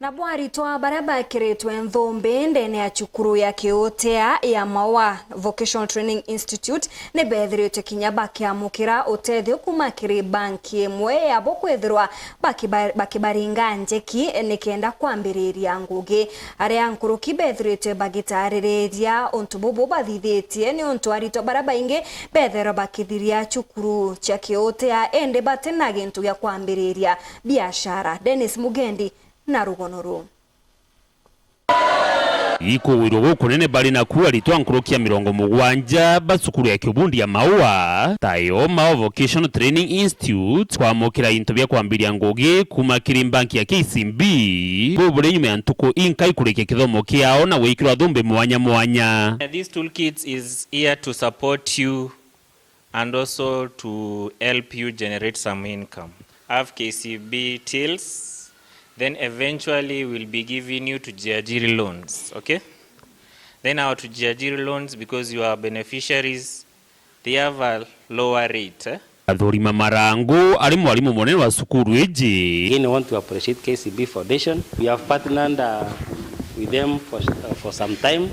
Nabo ARITWA baria bakiritwe nthumbi ndene ya cukuru ya KWAMBIRIRIA ya MAUA Vocational Training Institute ne bethirite kinya bakiamukira Ûtethio kuma kiri banki imwe yabo kwithirwa bakibaringa njeki nikenda kwambiriria ngugi aria nkuruki bethirite bagitaririria untu bubu bathithitie ni untu ARITWA baria baingi bethira bakithiria cukuru cha KWAMBIRIRIA ende batena gintu ya kwambiriria biashara. Dennis Mugendi na rugonoro iko wiro kunene bali na kuwa ARITWA nkurukia 70 basukuru ya kiubundi ya MAUA tayo MAUA Vocational Training Institute kwamukira into bya kwambiria ngugi kuma kiri banki ya KCB bobure nyuma ya ntuko inka ikureke kithomo kiao na wikirwa thumbe mwanya. This toolkit is here to support you and also to help you generate some income. Have KCB tills. Then eventually we'll be giving you to GUTETHIA loans, okay? Then our to GUTETHIA loans, because you are beneficiaries, they have a lower rate. Adhurima Marango ali mwalimu monene wa sukuru eji. Again, I want to appreciate KCB Foundation. We have partnered with them for some time,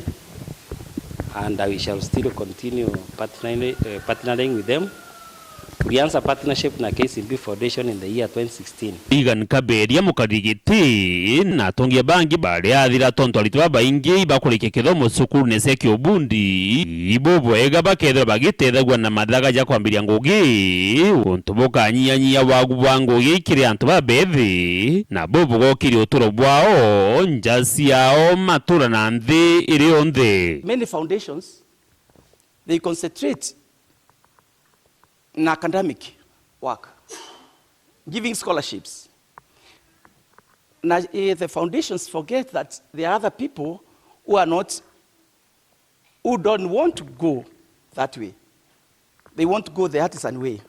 and we shall still continue partnering with them. We answer partnership na KCB Foundation in the year 2016. Igan kaberia mukadigiti na tongia bangi bale athira tonto ARITWA baingi bakureke kithomo sukuru nese kiobundi ibobo ega bakethera bagitethagwa na mathaga ja kwambiria ngugi untu bukanyia wagu wangu gikire antu babethi na bobo gokiri uturo bwao njasi yao matura na nthi iri onthe. Many foundations, they concentrate in academic work, giving scholarships. Now, the foundations forget that there are other people who don't want to go that way. They want to go the artisan way.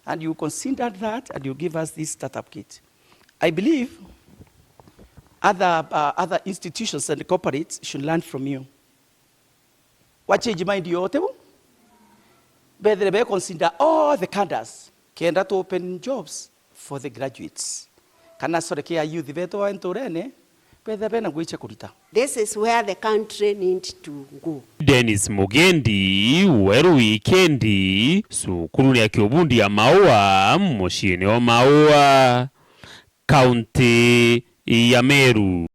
And you consider that and you give us this startup kit. I believe other institutions and corporates should learn from you. What change mind you table? But they consider all the cadres can that open jobs for the graduates. This is where the country needs to go. Dennis Mugendi, weru weekendi, sukuru ya kiubundi ya MAUA, mushini wa MAUA, kaunti ya Meru.